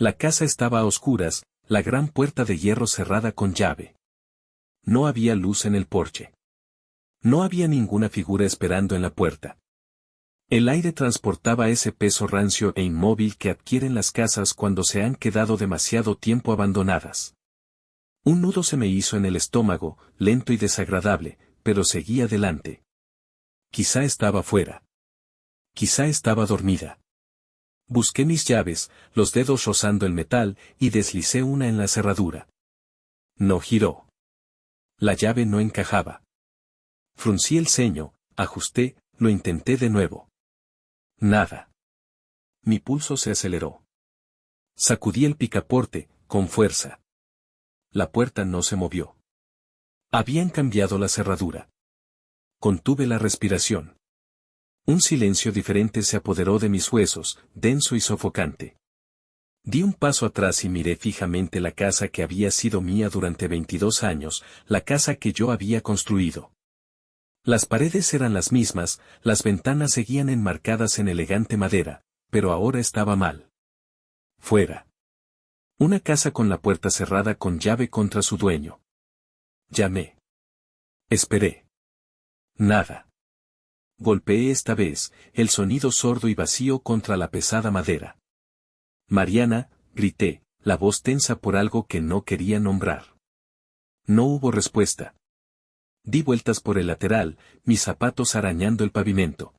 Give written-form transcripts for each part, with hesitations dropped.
La casa estaba a oscuras, la gran puerta de hierro cerrada con llave. No había luz en el porche. No había ninguna figura esperando en la puerta. El aire transportaba ese peso rancio e inmóvil que adquieren las casas cuando se han quedado demasiado tiempo abandonadas. Un nudo se me hizo en el estómago, lento y desagradable, pero seguí adelante. Quizá estaba fuera. Quizá estaba dormida. Busqué mis llaves, los dedos rozando el metal, y deslicé una en la cerradura. No giró. La llave no encajaba. Fruncí el ceño, ajusté, lo intenté de nuevo. Nada. Mi pulso se aceleró. Sacudí el picaporte, con fuerza. La puerta no se movió. Habían cambiado la cerradura. Contuve la respiración. Un silencio diferente se apoderó de mis huesos, denso y sofocante. Di un paso atrás y miré fijamente la casa que había sido mía durante 22 años, la casa que yo había construido. Las paredes eran las mismas, las ventanas seguían enmarcadas en elegante madera, pero ahora estaba mal. Fuera. Una casa con la puerta cerrada con llave contra su dueño. Llamé. Esperé. Nada. Golpeé esta vez, el sonido sordo y vacío contra la pesada madera. Mariana, grité, la voz tensa por algo que no quería nombrar. No hubo respuesta. Di vueltas por el lateral, mis zapatos arañando el pavimento.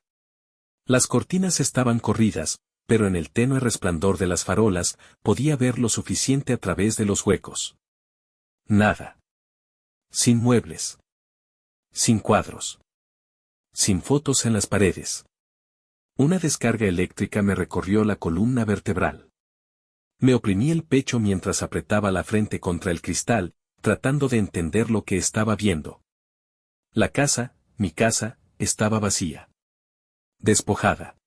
Las cortinas estaban corridas, pero en el tenue resplandor de las farolas, podía ver lo suficiente a través de los huecos. Nada. Sin muebles. Sin cuadros. Sin fotos en las paredes. Una descarga eléctrica me recorrió la columna vertebral. Me oprimí el pecho mientras apretaba la frente contra el cristal, tratando de entender lo que estaba viendo. La casa, mi casa, estaba vacía. Despojada.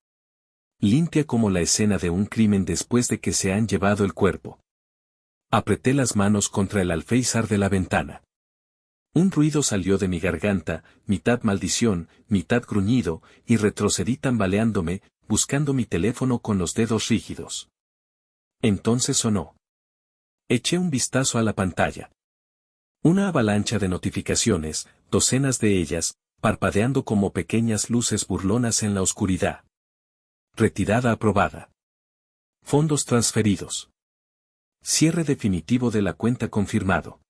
Limpia como la escena de un crimen después de que se han llevado el cuerpo. Apreté las manos contra el alféizar de la ventana. Un ruido salió de mi garganta, mitad maldición, mitad gruñido, y retrocedí tambaleándome, buscando mi teléfono con los dedos rígidos. Entonces sonó. Eché un vistazo a la pantalla. Una avalancha de notificaciones, docenas de ellas, parpadeando como pequeñas luces burlonas en la oscuridad. Retirada aprobada. Fondos transferidos. Cierre definitivo de la cuenta confirmado.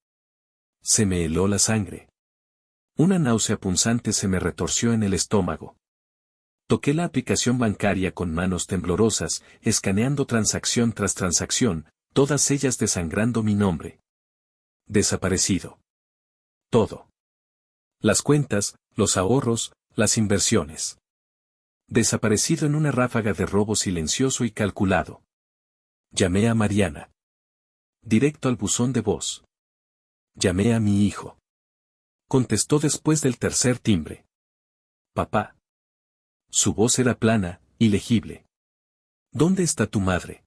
Se me heló la sangre. Una náusea punzante se me retorció en el estómago. Toqué la aplicación bancaria con manos temblorosas, escaneando transacción tras transacción, todas ellas desangrando mi nombre. Desaparecido. Todo. Las cuentas, los ahorros, las inversiones. Desaparecido en una ráfaga de robo silencioso y calculado. Llamé a Mariana. Directo al buzón de voz. Llamé a mi hijo. Contestó después del tercer timbre. Papá. Su voz era plana, ilegible. ¿Dónde está tu madre?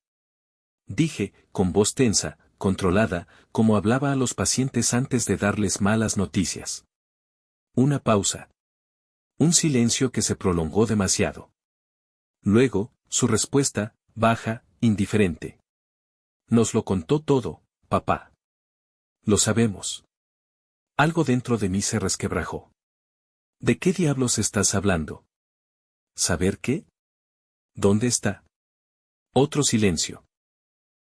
Dije, con voz tensa, controlada, como hablaba a los pacientes antes de darles malas noticias. Una pausa. Un silencio que se prolongó demasiado. Luego, su respuesta, baja, indiferente. Nos lo contó todo, papá. Lo sabemos. Algo dentro de mí se resquebrajó. ¿De qué diablos estás hablando? ¿Saber qué? ¿Dónde está? Otro silencio.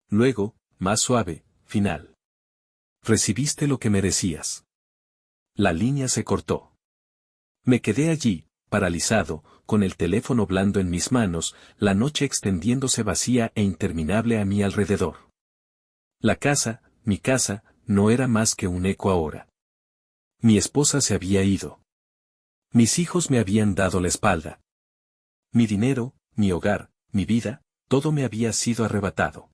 Luego, más suave, final. Recibiste lo que merecías. La línea se cortó. Me quedé allí, paralizado, con el teléfono blando en mis manos, la noche extendiéndose vacía e interminable a mi alrededor. La casa, mi casa, no era más que un eco ahora. Mi esposa se había ido. Mis hijos me habían dado la espalda. Mi dinero, mi hogar, mi vida, todo me había sido arrebatado.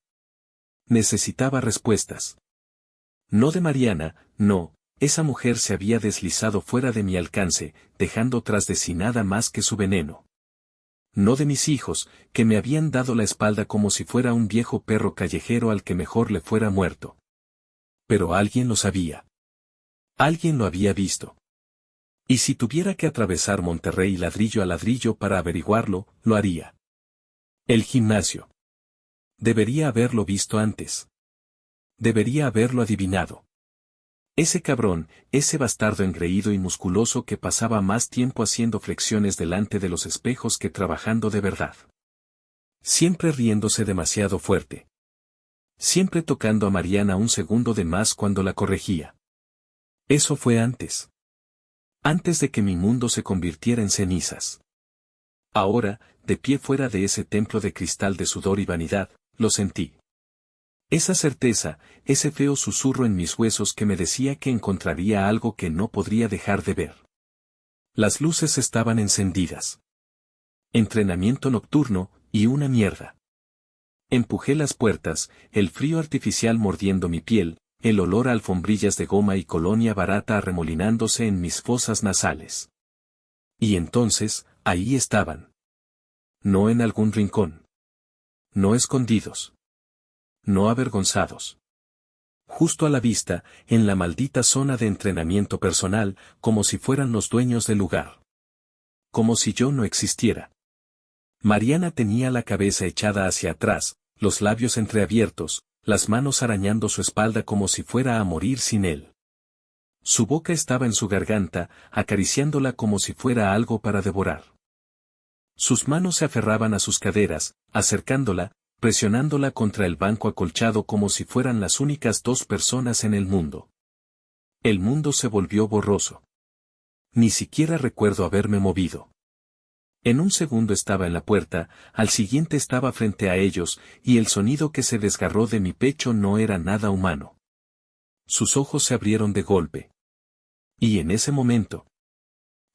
Necesitaba respuestas. No de Mariana, no, esa mujer se había deslizado fuera de mi alcance, dejando tras de sí nada más que su veneno. No de mis hijos, que me habían dado la espalda como si fuera un viejo perro callejero al que mejor le fuera muerto. Pero alguien lo sabía. Alguien lo había visto. Y si tuviera que atravesar Monterrey ladrillo a ladrillo para averiguarlo, lo haría. El gimnasio. Debería haberlo visto antes. Debería haberlo adivinado. Ese cabrón, ese bastardo engreído y musculoso que pasaba más tiempo haciendo flexiones delante de los espejos que trabajando de verdad. Siempre riéndose demasiado fuerte. Siempre tocando a Mariana un segundo de más cuando la corregía. Eso fue antes. Antes de que mi mundo se convirtiera en cenizas. Ahora, de pie fuera de ese templo de cristal de sudor y vanidad, lo sentí. Esa certeza, ese feo susurro en mis huesos que me decía que encontraría algo que no podría dejar de ver. Las luces estaban encendidas. Entrenamiento nocturno, y una mierda. Empujé las puertas, el frío artificial mordiendo mi piel, el olor a alfombrillas de goma y colonia barata arremolinándose en mis fosas nasales. Y entonces, ahí estaban. No en algún rincón. No escondidos. No avergonzados. Justo a la vista, en la maldita zona de entrenamiento personal, como si fueran los dueños del lugar. Como si yo no existiera. Mariana tenía la cabeza echada hacia atrás, los labios entreabiertos, las manos arañando su espalda como si fuera a morir sin él. Su boca estaba en su garganta, acariciándola como si fuera algo para devorar. Sus manos se aferraban a sus caderas, acercándola, presionándola contra el banco acolchado como si fueran las únicas dos personas en el mundo. El mundo se volvió borroso. Ni siquiera recuerdo haberme movido. En un segundo estaba en la puerta, al siguiente estaba frente a ellos, y el sonido que se desgarró de mi pecho no era nada humano. Sus ojos se abrieron de golpe. Y en ese momento.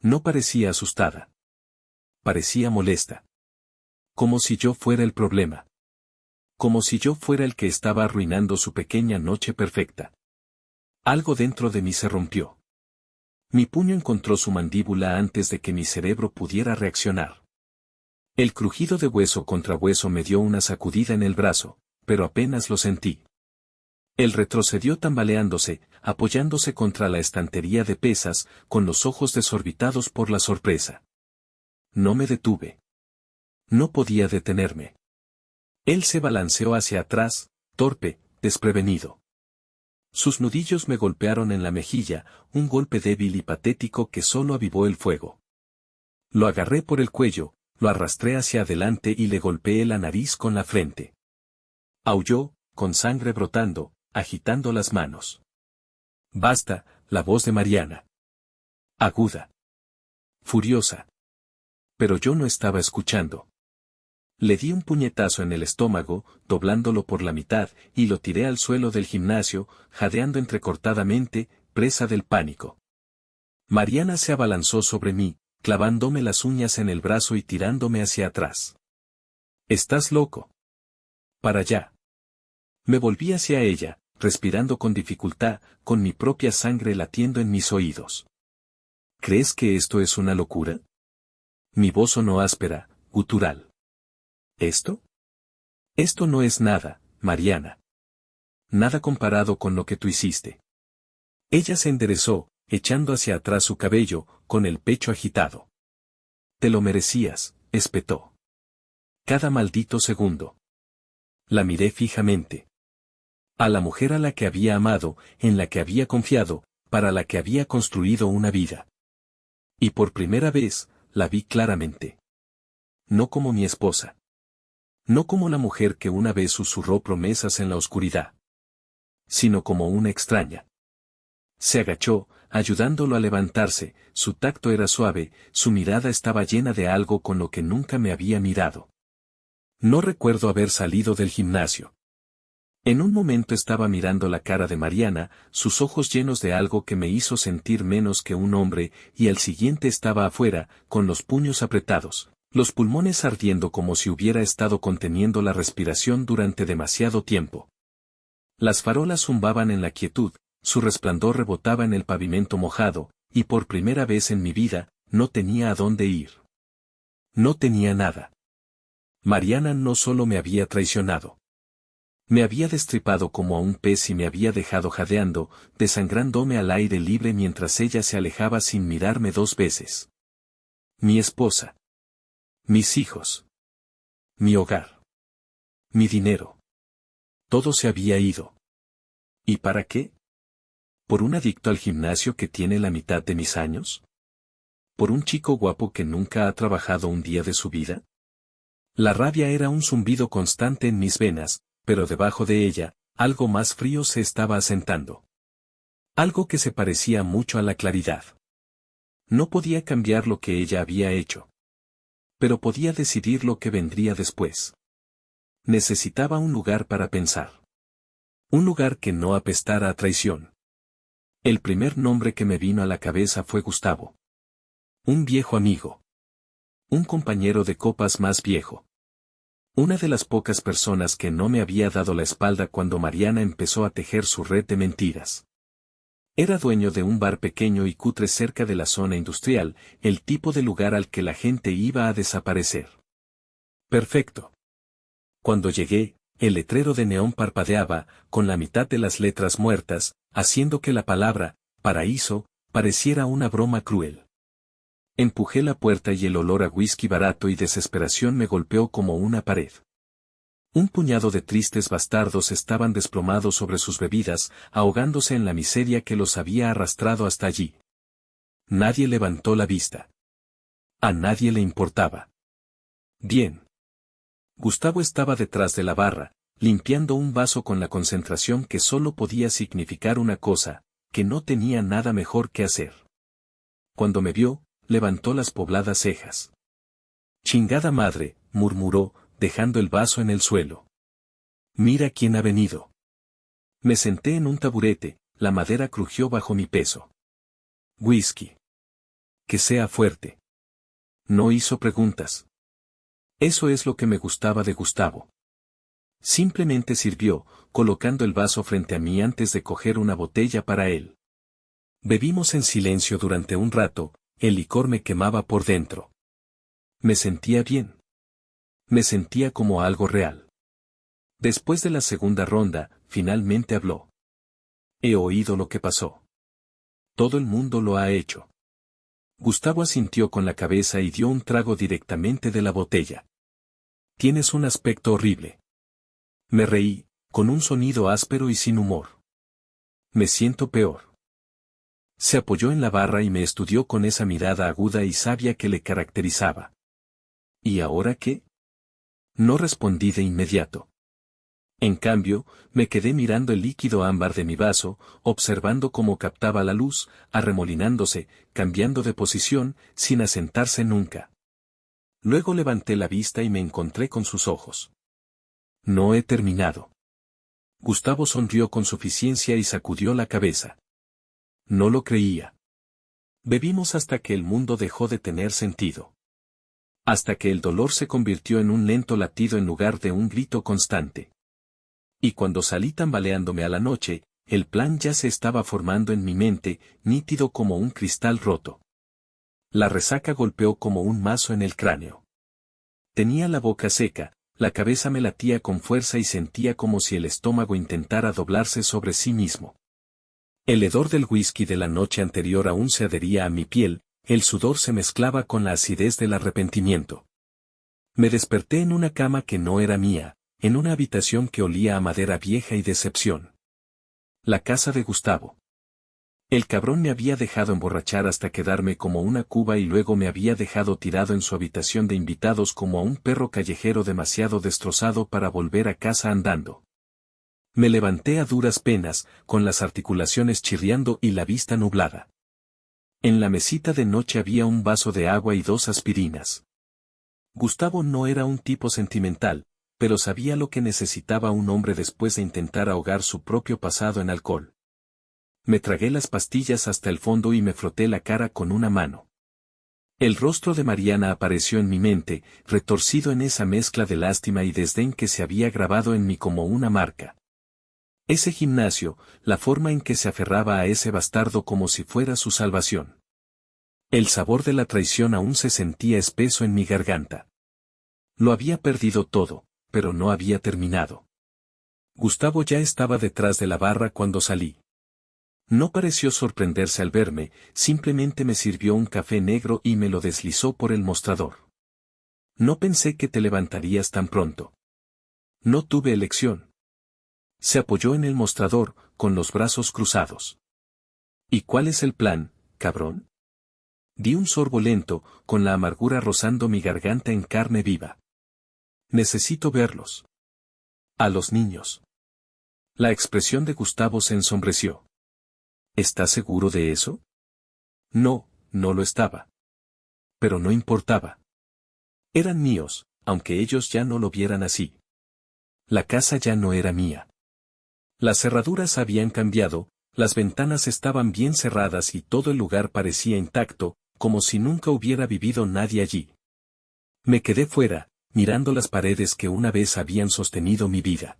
No parecía asustada. Parecía molesta. Como si yo fuera el problema. Como si yo fuera el que estaba arruinando su pequeña noche perfecta. Algo dentro de mí se rompió. Mi puño encontró su mandíbula antes de que mi cerebro pudiera reaccionar. El crujido de hueso contra hueso me dio una sacudida en el brazo, pero apenas lo sentí. Él retrocedió tambaleándose, apoyándose contra la estantería de pesas, con los ojos desorbitados por la sorpresa. No me detuve. No podía detenerme. Él se balanceó hacia atrás, torpe, desprevenido. Sus nudillos me golpearon en la mejilla, un golpe débil y patético que solo avivó el fuego. Lo agarré por el cuello, lo arrastré hacia adelante y le golpeé la nariz con la frente. Aulló, con sangre brotando, agitando las manos. Basta, la voz de Mariana. Aguda. Furiosa. Pero yo no estaba escuchando. Le di un puñetazo en el estómago, doblándolo por la mitad, y lo tiré al suelo del gimnasio, jadeando entrecortadamente, presa del pánico. Mariana se abalanzó sobre mí, clavándome las uñas en el brazo y tirándome hacia atrás. ¿Estás loco? Para allá. Me volví hacia ella, respirando con dificultad, con mi propia sangre latiendo en mis oídos. ¿Crees que esto es una locura? Mi voz sonó áspera, gutural. ¿Esto? Esto no es nada, Mariana. Nada comparado con lo que tú hiciste. Ella se enderezó, echando hacia atrás su cabello, con el pecho agitado. Te lo merecías, espetó. Cada maldito segundo. La miré fijamente. A la mujer a la que había amado, en la que había confiado, para la que había construido una vida. Y por primera vez, la vi claramente. No como mi esposa. No como la mujer que una vez susurró promesas en la oscuridad. Sino como una extraña. Se agachó, ayudándolo a levantarse, su tacto era suave, su mirada estaba llena de algo con lo que nunca me había mirado. No recuerdo haber salido del gimnasio. En un momento estaba mirando la cara de Mariana, sus ojos llenos de algo que me hizo sentir menos que un hombre, y al siguiente estaba afuera, con los puños apretados, los pulmones ardiendo como si hubiera estado conteniendo la respiración durante demasiado tiempo. Las farolas zumbaban en la quietud, su resplandor rebotaba en el pavimento mojado, y por primera vez en mi vida, no tenía a dónde ir. No tenía nada. Mariana no solo me había traicionado. Me había destripado como a un pez y me había dejado jadeando, desangrándome al aire libre mientras ella se alejaba sin mirarme dos veces. Mi esposa. Mis hijos. Mi hogar. Mi dinero. Todo se había ido. ¿Y para qué? ¿Por un adicto al gimnasio que tiene la mitad de mis años? ¿Por un chico guapo que nunca ha trabajado un día de su vida? La rabia era un zumbido constante en mis venas, pero debajo de ella, algo más frío se estaba asentando. Algo que se parecía mucho a la claridad. No podía cambiar lo que ella había hecho. Pero podía decidir lo que vendría después. Necesitaba un lugar para pensar. Un lugar que no apestara a traición. El primer nombre que me vino a la cabeza fue Gustavo. Un viejo amigo. Un compañero de copas más viejo. Una de las pocas personas que no me había dado la espalda cuando Mariana empezó a tejer su red de mentiras. Era dueño de un bar pequeño y cutre cerca de la zona industrial, el tipo de lugar al que la gente iba a desaparecer. Perfecto. Cuando llegué, el letrero de neón parpadeaba, con la mitad de las letras muertas, haciendo que la palabra, paraíso, pareciera una broma cruel. Empujé la puerta y el olor a whisky barato y desesperación me golpeó como una pared. Un puñado de tristes bastardos estaban desplomados sobre sus bebidas, ahogándose en la miseria que los había arrastrado hasta allí. Nadie levantó la vista. A nadie le importaba. Bien. Gustavo estaba detrás de la barra, limpiando un vaso con la concentración que solo podía significar una cosa, que no tenía nada mejor que hacer. Cuando me vio, levantó las pobladas cejas. Chingada madre, murmuró, dejando el vaso en el suelo. Mira quién ha venido. Me senté en un taburete, la madera crujió bajo mi peso. Whisky. Que sea fuerte. No hizo preguntas. Eso es lo que me gustaba de Gustavo. Simplemente sirvió, colocando el vaso frente a mí antes de coger una botella para él. Bebimos en silencio durante un rato, el licor me quemaba por dentro. Me sentía bien. Me sentía como algo real. Después de la segunda ronda, finalmente habló. He oído lo que pasó. Todo el mundo lo ha hecho. Gustavo asintió con la cabeza y dio un trago directamente de la botella. Tienes un aspecto horrible. Me reí, con un sonido áspero y sin humor. Me siento peor. Se apoyó en la barra y me estudió con esa mirada aguda y sabia que le caracterizaba. ¿Y ahora qué? No respondí de inmediato. En cambio, me quedé mirando el líquido ámbar de mi vaso, observando cómo captaba la luz, arremolinándose, cambiando de posición, sin asentarse nunca. Luego levanté la vista y me encontré con sus ojos. No he terminado. Gustavo sonrió con suficiencia y sacudió la cabeza. No lo creía. Bebimos hasta que el mundo dejó de tener sentido. Hasta que el dolor se convirtió en un lento latido en lugar de un grito constante. Y cuando salí tambaleándome a la noche, el plan ya se estaba formando en mi mente, nítido como un cristal roto. La resaca golpeó como un mazo en el cráneo. Tenía la boca seca, la cabeza me latía con fuerza y sentía como si el estómago intentara doblarse sobre sí mismo. El hedor del whisky de la noche anterior aún se adhería a mi piel, el sudor se mezclaba con la acidez del arrepentimiento. Me desperté en una cama que no era mía, en una habitación que olía a madera vieja y decepción. La casa de Gustavo. El cabrón me había dejado emborrachar hasta quedarme como una cuba y luego me había dejado tirado en su habitación de invitados como a un perro callejero demasiado destrozado para volver a casa andando. Me levanté a duras penas, con las articulaciones chirriando y la vista nublada. En la mesita de noche había un vaso de agua y 2 aspirinas. Gustavo no era un tipo sentimental, pero sabía lo que necesitaba un hombre después de intentar ahogar su propio pasado en alcohol. Me tragué las pastillas hasta el fondo y me froté la cara con una mano. El rostro de Mariana apareció en mi mente, retorcido en esa mezcla de lástima y desdén que se había grabado en mí como una marca. Ese gimnasio, la forma en que se aferraba a ese bastardo como si fuera su salvación. El sabor de la traición aún se sentía espeso en mi garganta. Lo había perdido todo, pero no había terminado. Gustavo ya estaba detrás de la barra cuando salí. No pareció sorprenderse al verme, simplemente me sirvió un café negro y me lo deslizó por el mostrador. No pensé que te levantarías tan pronto. No tuve elección. Se apoyó en el mostrador, con los brazos cruzados. ¿Y cuál es el plan, cabrón? Di un sorbo lento, con la amargura rozando mi garganta en carne viva. Necesito verlos. A los niños. La expresión de Gustavo se ensombreció. ¿Estás seguro de eso? No, no lo estaba. Pero no importaba. Eran míos, aunque ellos ya no lo vieran así. La casa ya no era mía. Las cerraduras habían cambiado, las ventanas estaban bien cerradas y todo el lugar parecía intacto, como si nunca hubiera vivido nadie allí. Me quedé fuera, mirando las paredes que una vez habían sostenido mi vida.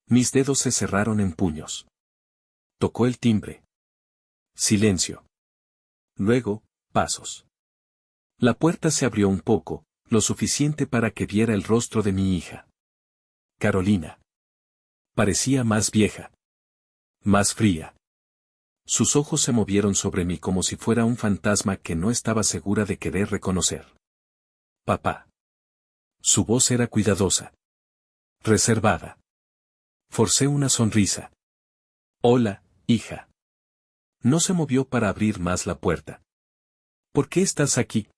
Mis dedos se cerraron en puños. Tocó el timbre. Silencio. Luego, pasos. La puerta se abrió un poco, lo suficiente para que viera el rostro de mi hija. Carolina. Parecía más vieja. Más fría. Sus ojos se movieron sobre mí como si fuera un fantasma que no estaba segura de querer reconocer. Papá. Su voz era cuidadosa. Reservada. Forcé una sonrisa. Hola, hija. No se movió para abrir más la puerta. ¿Por qué estás aquí?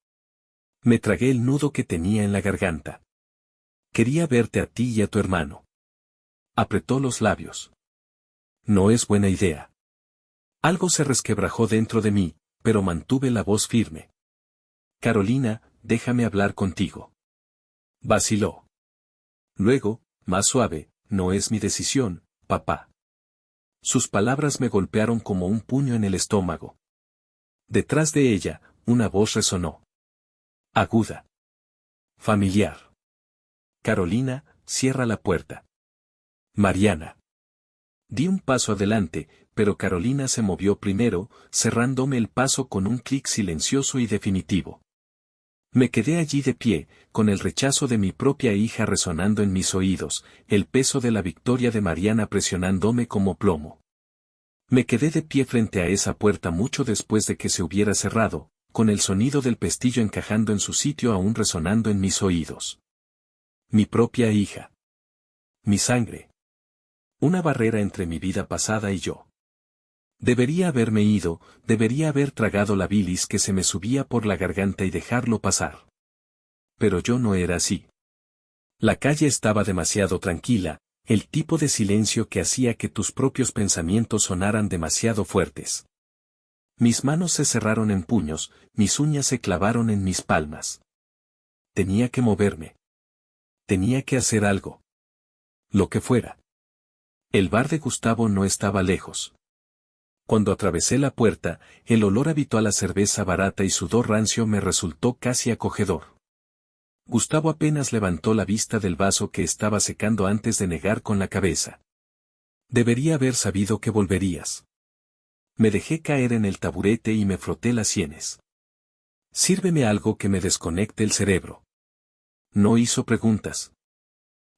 Me tragué el nudo que tenía en la garganta. Quería verte a ti y a tu hermano. Apretó los labios. No es buena idea. Algo se resquebrajó dentro de mí, pero mantuve la voz firme. Carolina, déjame hablar contigo. Vaciló. Luego, más suave, no es mi decisión, papá. Sus palabras me golpearon como un puño en el estómago. Detrás de ella, una voz resonó. Aguda. Familiar. Carolina, cierra la puerta. Mariana. Di un paso adelante, pero Carolina se movió primero, cerrándome el paso con un clic silencioso y definitivo. Me quedé allí de pie, con el rechazo de mi propia hija resonando en mis oídos, el peso de la victoria de Mariana presionándome como plomo. Me quedé de pie frente a esa puerta mucho después de que se hubiera cerrado, con el sonido del pestillo encajando en su sitio aún resonando en mis oídos. Mi propia hija. Mi sangre. Una barrera entre mi vida pasada y yo. Debería haberme ido, debería haber tragado la bilis que se me subía por la garganta y dejarlo pasar. Pero yo no era así. La calle estaba demasiado tranquila, el tipo de silencio que hacía que tus propios pensamientos sonaran demasiado fuertes. Mis manos se cerraron en puños, mis uñas se clavaron en mis palmas. Tenía que moverme. Tenía que hacer algo. Lo que fuera. El bar de Gustavo no estaba lejos. Cuando atravesé la puerta, el olor habitual a cerveza barata y sudor rancio me resultó casi acogedor. Gustavo apenas levantó la vista del vaso que estaba secando antes de negar con la cabeza. Debería haber sabido que volverías. Me dejé caer en el taburete y me froté las sienes. Sírveme algo que me desconecte el cerebro. No hizo preguntas.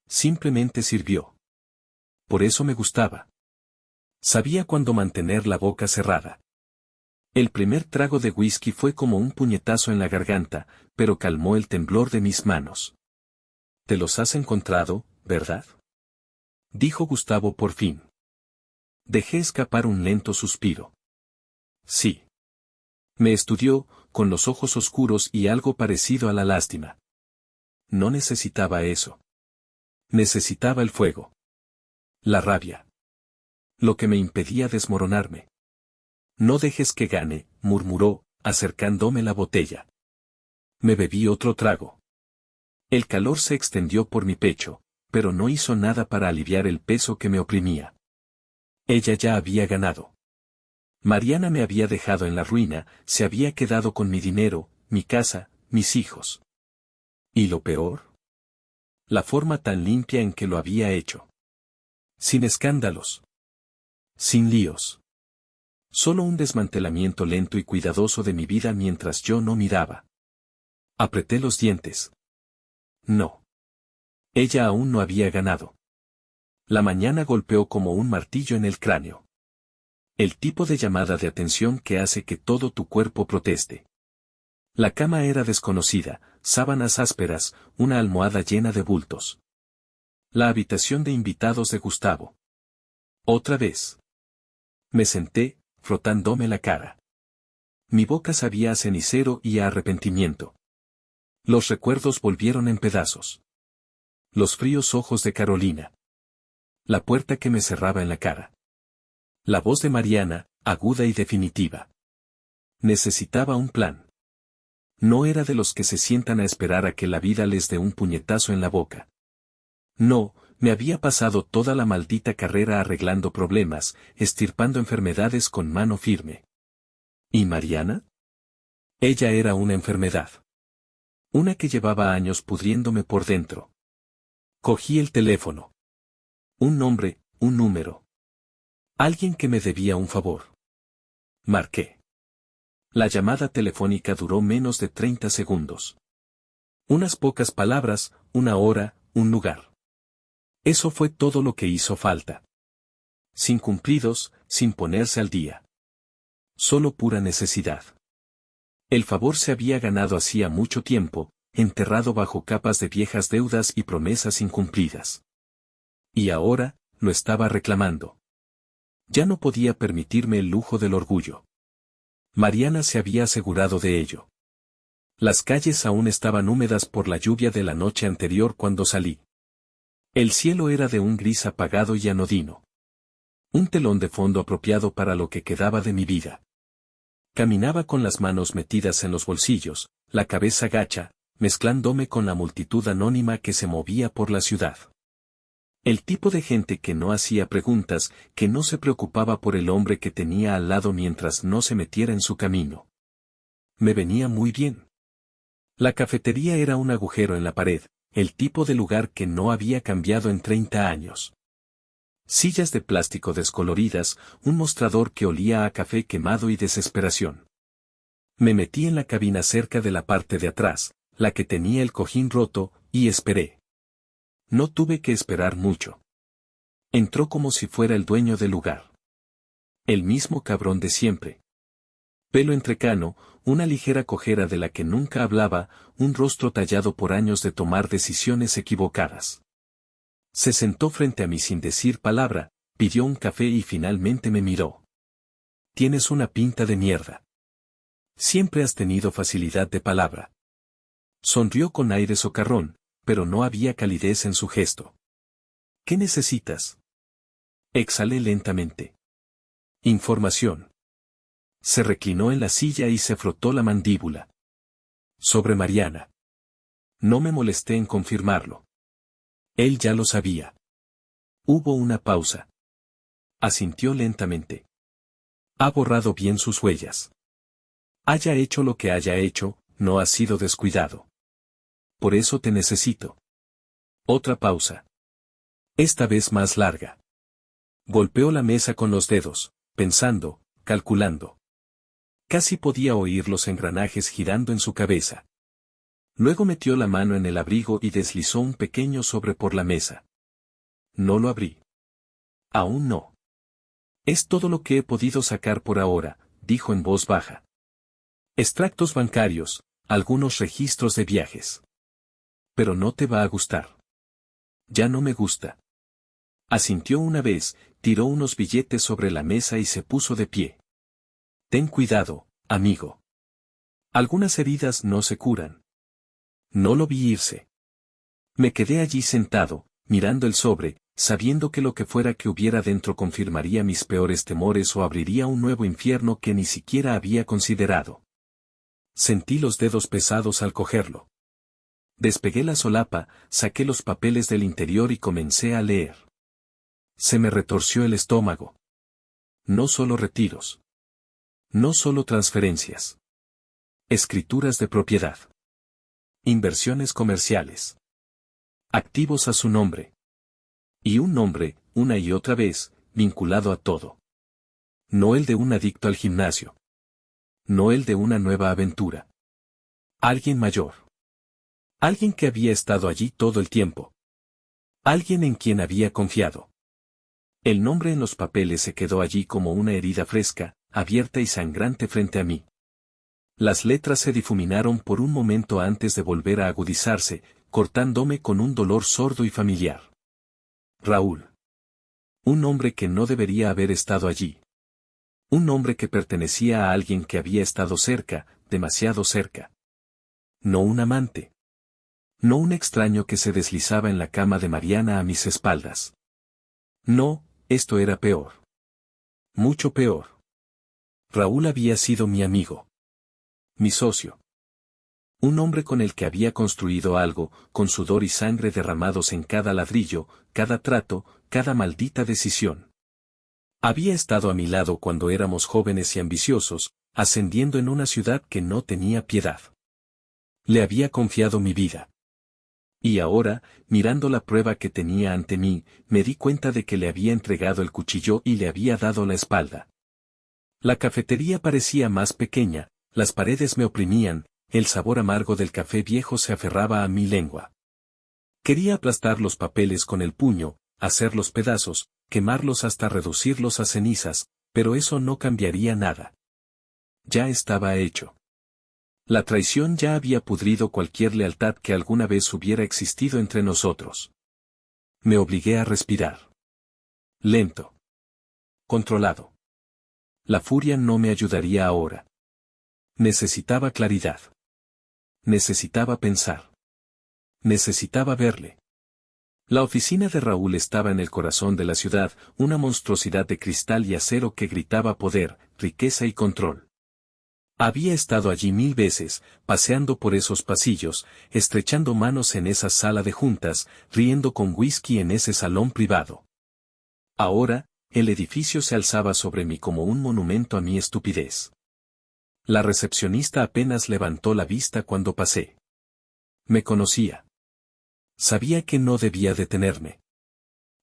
Simplemente sirvió. Por eso me gustaba. Sabía cuándo mantener la boca cerrada. El primer trago de whisky fue como un puñetazo en la garganta, pero calmó el temblor de mis manos. ¿Te los has encontrado, verdad? Dijo Gustavo por fin. Dejé escapar un lento suspiro. Sí. Me estudió, con los ojos oscuros y algo parecido a la lástima. No necesitaba eso. Necesitaba el fuego. La rabia. Lo que me impedía desmoronarme. No dejes que gane, murmuró, acercándome la botella. Me bebí otro trago. El calor se extendió por mi pecho, pero no hizo nada para aliviar el peso que me oprimía. Ella ya había ganado. Mariana me había dejado en la ruina, se había quedado con mi dinero, mi casa, mis hijos. ¿Y lo peor? La forma tan limpia en que lo había hecho. Sin escándalos. Sin líos. Solo un desmantelamiento lento y cuidadoso de mi vida mientras yo no miraba. Apreté los dientes. No. Ella aún no había ganado. La mañana golpeó como un martillo en el cráneo. El tipo de llamada de atención que hace que todo tu cuerpo proteste. La cama era desconocida, sábanas ásperas, una almohada llena de bultos. La habitación de invitados de Gustavo. Otra vez. Me senté, frotándome la cara. Mi boca sabía a cenicero y a arrepentimiento. Los recuerdos volvieron en pedazos. Los fríos ojos de Carolina. La puerta que me cerraba en la cara. La voz de Mariana, aguda y definitiva. Necesitaba un plan. No era de los que se sientan a esperar a que la vida les dé un puñetazo en la boca. No, me había pasado toda la maldita carrera arreglando problemas, estirpando enfermedades con mano firme. ¿Y Mariana? Ella era una enfermedad. Una que llevaba años pudriéndome por dentro. Cogí el teléfono. Un nombre, un número. Alguien que me debía un favor. Marqué. La llamada telefónica duró menos de 30 segundos. Unas pocas palabras, una hora, un lugar. Eso fue todo lo que hizo falta. Sin cumplidos, sin ponerse al día. Solo pura necesidad. El favor se había ganado hacía mucho tiempo, enterrado bajo capas de viejas deudas y promesas incumplidas. Y ahora, lo estaba reclamando. Ya no podía permitirme el lujo del orgullo. Mariana se había asegurado de ello. Las calles aún estaban húmedas por la lluvia de la noche anterior cuando salí. El cielo era de un gris apagado y anodino. Un telón de fondo apropiado para lo que quedaba de mi vida. Caminaba con las manos metidas en los bolsillos, la cabeza gacha, mezclándome con la multitud anónima que se movía por la ciudad. El tipo de gente que no hacía preguntas, que no se preocupaba por el hombre que tenía al lado mientras no se metiera en su camino. Me venía muy bien. La cafetería era un agujero en la pared, el tipo de lugar que no había cambiado en 30 años. Sillas de plástico descoloridas, un mostrador que olía a café quemado y desesperación. Me metí en la cabina cerca de la parte de atrás, la que tenía el cojín roto, y esperé. No tuve que esperar mucho. Entró como si fuera el dueño del lugar. El mismo cabrón de siempre. Pelo entrecano, una ligera cojera de la que nunca hablaba, un rostro tallado por años de tomar decisiones equivocadas. Se sentó frente a mí sin decir palabra, pidió un café y finalmente me miró. Tienes una pinta de mierda. Siempre has tenido facilidad de palabra. Sonrió con aire socarrón, pero no había calidez en su gesto. ¿Qué necesitas? Exhalé lentamente. Información. Se reclinó en la silla y se frotó la mandíbula. Sobre Mariana. No me molesté en confirmarlo. Él ya lo sabía. Hubo una pausa. Asintió lentamente. Ha borrado bien sus huellas. Haya hecho lo que haya hecho, no ha sido descuidado. Por eso te necesito. Otra pausa. Esta vez más larga. Golpeó la mesa con los dedos, pensando, calculando. Casi podía oír los engranajes girando en su cabeza. Luego metió la mano en el abrigo y deslizó un pequeño sobre por la mesa. No lo abrí. Aún no. Es todo lo que he podido sacar por ahora, dijo en voz baja. Extractos bancarios, algunos registros de viajes. Pero no te va a gustar. Ya no me gusta. Asintió una vez, tiró unos billetes sobre la mesa y se puso de pie. Ten cuidado, amigo. Algunas heridas no se curan. No lo vi irse. Me quedé allí sentado, mirando el sobre, sabiendo que lo que fuera que hubiera dentro confirmaría mis peores temores o abriría un nuevo infierno que ni siquiera había considerado. Sentí los dedos pesados al cogerlo. Despegué la solapa, saqué los papeles del interior y comencé a leer. Se me retorció el estómago. No solo retiros. No solo transferencias. Escrituras de propiedad. Inversiones comerciales. Activos a su nombre. Y un nombre, una y otra vez, vinculado a todo. No el de un adicto al gimnasio. No el de una nueva aventura. Alguien mayor. Alguien que había estado allí todo el tiempo. Alguien en quien había confiado. El nombre en los papeles se quedó allí como una herida fresca, abierta y sangrante frente a mí. Las letras se difuminaron por un momento antes de volver a agudizarse, cortándome con un dolor sordo y familiar. Raúl. Un hombre que no debería haber estado allí. Un hombre que pertenecía a alguien que había estado cerca, demasiado cerca. No un amante. No un extraño que se deslizaba en la cama de Mariana a mis espaldas. No, esto era peor. Mucho peor. Raúl había sido mi amigo. Mi socio. Un hombre con el que había construido algo, con sudor y sangre derramados en cada ladrillo, cada trato, cada maldita decisión. Había estado a mi lado cuando éramos jóvenes y ambiciosos, ascendiendo en una ciudad que no tenía piedad. Le había confiado mi vida. Y ahora, mirando la prueba que tenía ante mí, me di cuenta de que le había entregado el cuchillo y le había dado la espalda. La cafetería parecía más pequeña, las paredes me oprimían, el sabor amargo del café viejo se aferraba a mi lengua. Quería aplastar los papeles con el puño, hacerlos pedazos, quemarlos hasta reducirlos a cenizas, pero eso no cambiaría nada. Ya estaba hecho. La traición ya había pudrido cualquier lealtad que alguna vez hubiera existido entre nosotros. Me obligué a respirar. Lento. Controlado. La furia no me ayudaría ahora. Necesitaba claridad. Necesitaba pensar. Necesitaba verle. La oficina de Raúl estaba en el corazón de la ciudad, una monstruosidad de cristal y acero que gritaba poder, riqueza y control. Había estado allí 1000 veces, paseando por esos pasillos, estrechando manos en esa sala de juntas, riendo con whisky en ese salón privado. Ahora, el edificio se alzaba sobre mí como un monumento a mi estupidez. La recepcionista apenas levantó la vista cuando pasé. Me conocía. Sabía que no debía detenerme.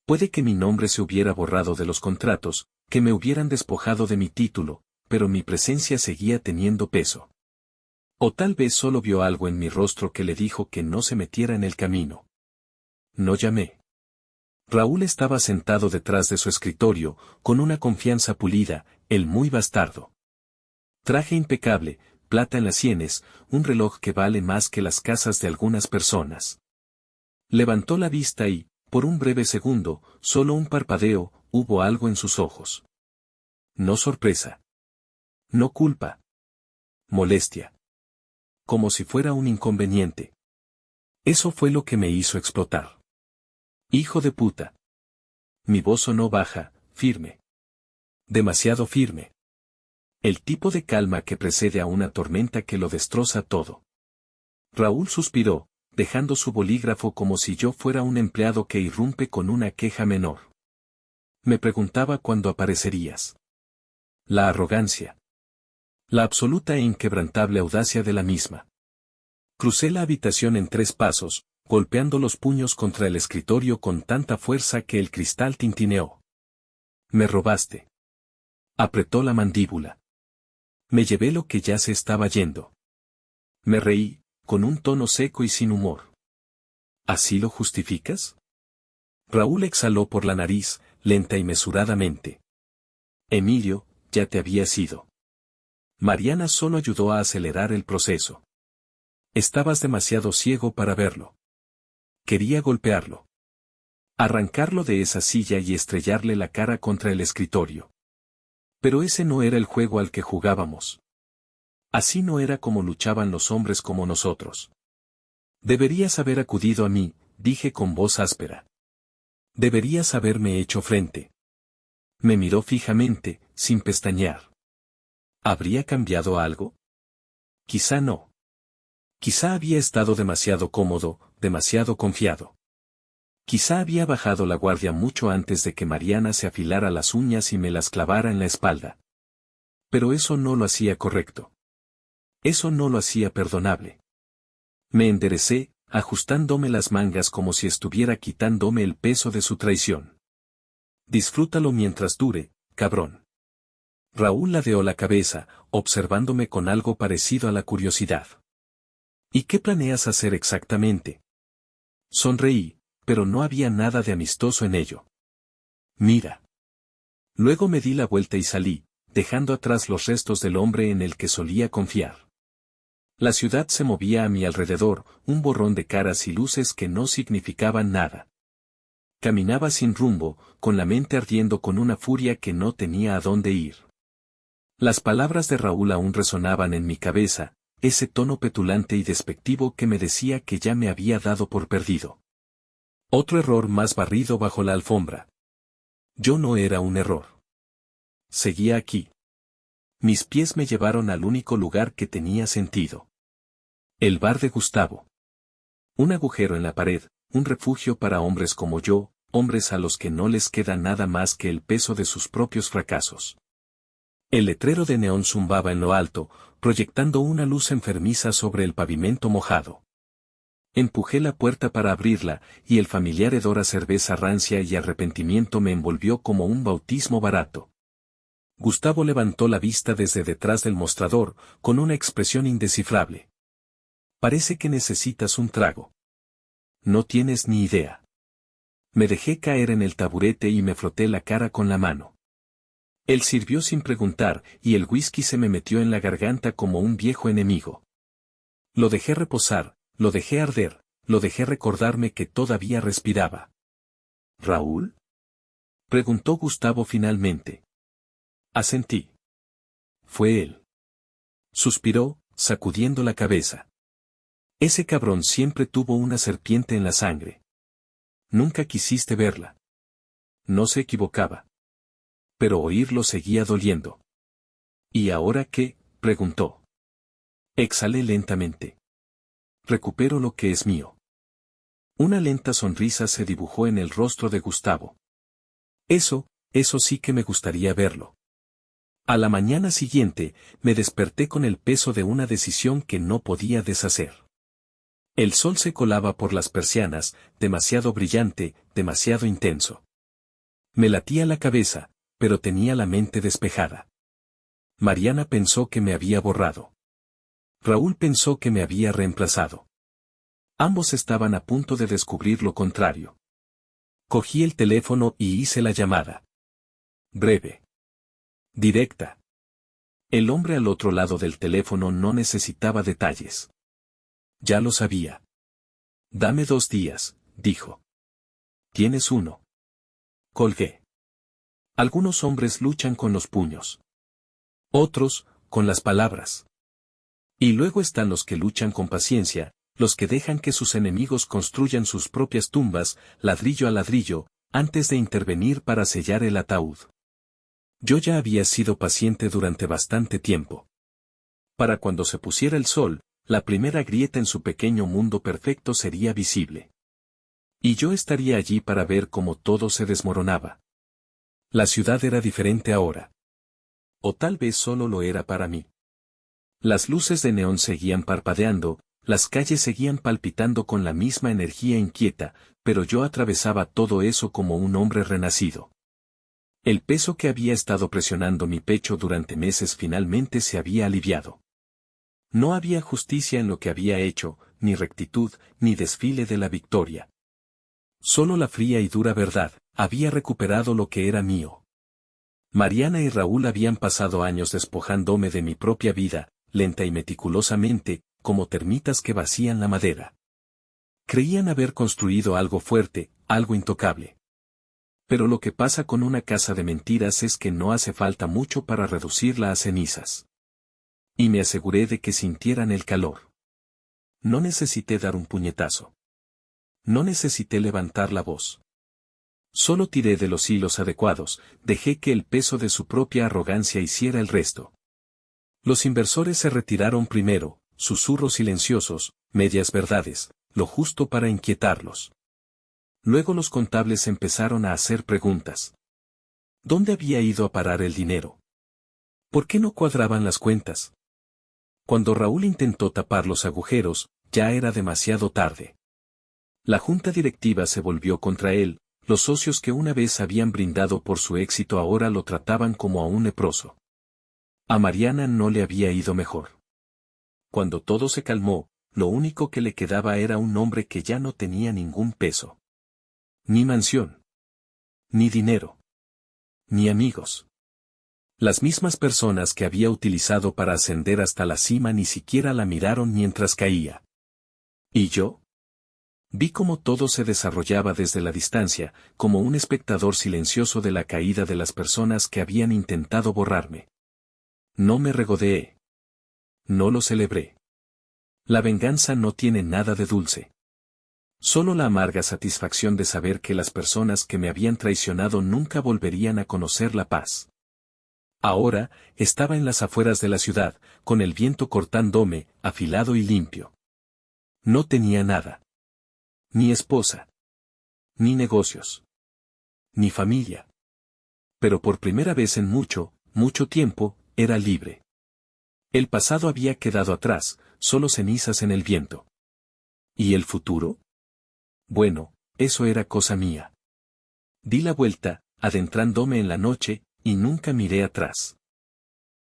Puede que mi nombre se hubiera borrado de los contratos, que me hubieran despojado de mi título, pero mi presencia seguía teniendo peso. O tal vez solo vio algo en mi rostro que le dijo que no se metiera en el camino. No llamé. Raúl estaba sentado detrás de su escritorio, con una confianza pulida, el muy bastardo. Traje impecable, plata en las sienes, un reloj que vale más que las casas de algunas personas. Levantó la vista y, por un breve segundo, solo un parpadeo, hubo algo en sus ojos. No sorpresa. No culpa. Molestia. Como si fuera un inconveniente. Eso fue lo que me hizo explotar. Hijo de puta. Mi voz sonó baja, firme. Demasiado firme. El tipo de calma que precede a una tormenta que lo destroza todo. Raúl suspiró, dejando su bolígrafo como si yo fuera un empleado que irrumpe con una queja menor. Me preguntaba cuándo aparecerías. La arrogancia. La absoluta e inquebrantable audacia de la misma. Crucé la habitación en 3 pasos, golpeando los puños contra el escritorio con tanta fuerza que el cristal tintineó. Me robaste. Apretó la mandíbula. Me llevé lo que ya se estaba yendo. Me reí, con un tono seco y sin humor. ¿Así lo justificas? Raúl exhaló por la nariz, lenta y mesuradamente. Emilio, ya te habías ido. Mariana solo ayudó a acelerar el proceso. Estabas demasiado ciego para verlo. Quería golpearlo. Arrancarlo de esa silla y estrellarle la cara contra el escritorio. Pero ese no era el juego al que jugábamos. Así no era como luchaban los hombres como nosotros. Deberías haber acudido a mí, dije con voz áspera. Deberías haberme hecho frente. Me miró fijamente, sin pestañear. ¿Habría cambiado algo? Quizá no. Quizá había estado demasiado cómodo, demasiado confiado. Quizá había bajado la guardia mucho antes de que Mariana se afilara las uñas y me las clavara en la espalda. Pero eso no lo hacía correcto. Eso no lo hacía perdonable. Me enderecé, ajustándome las mangas como si estuviera quitándome el peso de su traición. Disfrútalo mientras dure, cabrón. Raúl ladeó la cabeza, observándome con algo parecido a la curiosidad. ¿Y qué planeas hacer exactamente? Sonreí, pero no había nada de amistoso en ello. Mira. Luego me di la vuelta y salí, dejando atrás los restos del hombre en el que solía confiar. La ciudad se movía a mi alrededor, un borrón de caras y luces que no significaban nada. Caminaba sin rumbo, con la mente ardiendo con una furia que no tenía a dónde ir. Las palabras de Raúl aún resonaban en mi cabeza, ese tono petulante y despectivo que me decía que ya me había dado por perdido. Otro error más barrido bajo la alfombra. Yo no era un error. Seguía aquí. Mis pies me llevaron al único lugar que tenía sentido. El bar de Gustavo. Un agujero en la pared, un refugio para hombres como yo, hombres a los que no les queda nada más que el peso de sus propios fracasos. El letrero de neón zumbaba en lo alto, proyectando una luz enfermiza sobre el pavimento mojado. Empujé la puerta para abrirla, y el familiar hedor a cerveza rancia y arrepentimiento me envolvió como un bautismo barato. Gustavo levantó la vista desde detrás del mostrador, con una expresión indescifrable. Parece que necesitas un trago. No tienes ni idea. Me dejé caer en el taburete y me froté la cara con la mano. Él sirvió sin preguntar, y el whisky se me metió en la garganta como un viejo enemigo. Lo dejé reposar, lo dejé arder, lo dejé recordarme que todavía respiraba. ¿Raúl? Preguntó Gustavo finalmente. Asentí. Fue él. Suspiró, sacudiendo la cabeza. Ese cabrón siempre tuvo una serpiente en la sangre. Nunca quisiste verla. No se equivocaba. Pero oírlo seguía doliendo. ¿Y ahora qué? Preguntó. Exhalé lentamente. Recupero lo que es mío. Una lenta sonrisa se dibujó en el rostro de Gustavo. Eso sí que me gustaría verlo. A la mañana siguiente, me desperté con el peso de una decisión que no podía deshacer. El sol se colaba por las persianas, demasiado brillante, demasiado intenso. Me latía la cabeza, pero tenía la mente despejada. Mariana pensó que me había borrado. Raúl pensó que me había reemplazado. Ambos estaban a punto de descubrir lo contrario. Cogí el teléfono y hice la llamada. Breve. Directa. El hombre al otro lado del teléfono no necesitaba detalles. Ya lo sabía. Dame 2 días, dijo. Tienes 1. Colgué. Algunos hombres luchan con los puños. Otros, con las palabras. Y luego están los que luchan con paciencia, los que dejan que sus enemigos construyan sus propias tumbas, ladrillo a ladrillo, antes de intervenir para sellar el ataúd. Yo ya había sido paciente durante bastante tiempo. Para cuando se pusiera el sol, la primera grieta en su pequeño mundo perfecto sería visible. Y yo estaría allí para ver cómo todo se desmoronaba. La ciudad era diferente ahora. O tal vez solo lo era para mí. Las luces de neón seguían parpadeando, las calles seguían palpitando con la misma energía inquieta, pero yo atravesaba todo eso como un hombre renacido. El peso que había estado presionando mi pecho durante meses finalmente se había aliviado. No había justicia en lo que había hecho, ni rectitud, ni desfile de la victoria. Solo la fría y dura verdad, había recuperado lo que era mío. Mariana y Raúl habían pasado años despojándome de mi propia vida, lenta y meticulosamente, como termitas que vacían la madera. Creían haber construido algo fuerte, algo intocable. Pero lo que pasa con una casa de mentiras es que no hace falta mucho para reducirla a cenizas. Y me aseguré de que sintieran el calor. No necesité dar un puñetazo. No necesité levantar la voz. Solo tiré de los hilos adecuados, dejé que el peso de su propia arrogancia hiciera el resto. Los inversores se retiraron primero, susurros silenciosos, medias verdades, lo justo para inquietarlos. Luego los contables empezaron a hacer preguntas. ¿Dónde había ido a parar el dinero? ¿Por qué no cuadraban las cuentas? Cuando Raúl intentó tapar los agujeros, ya era demasiado tarde. La junta directiva se volvió contra él, los socios que una vez habían brindado por su éxito ahora lo trataban como a un leproso. A Mariana no le había ido mejor. Cuando todo se calmó, lo único que le quedaba era un hombre que ya no tenía ningún peso. Ni mansión. Ni dinero. Ni amigos. Las mismas personas que había utilizado para ascender hasta la cima ni siquiera la miraron mientras caía. ¿Y yo? Vi cómo todo se desarrollaba desde la distancia, como un espectador silencioso de la caída de las personas que habían intentado borrarme. No me regodeé. No lo celebré. La venganza no tiene nada de dulce. Solo la amarga satisfacción de saber que las personas que me habían traicionado nunca volverían a conocer la paz. Ahora, estaba en las afueras de la ciudad, con el viento cortándome, afilado y limpio. No tenía nada. Ni esposa. Ni negocios. Ni familia. Pero por primera vez en mucho, mucho tiempo, era libre. El pasado había quedado atrás, solo cenizas en el viento. ¿Y el futuro? Bueno, eso era cosa mía. Di la vuelta, adentrándome en la noche, y nunca miré atrás.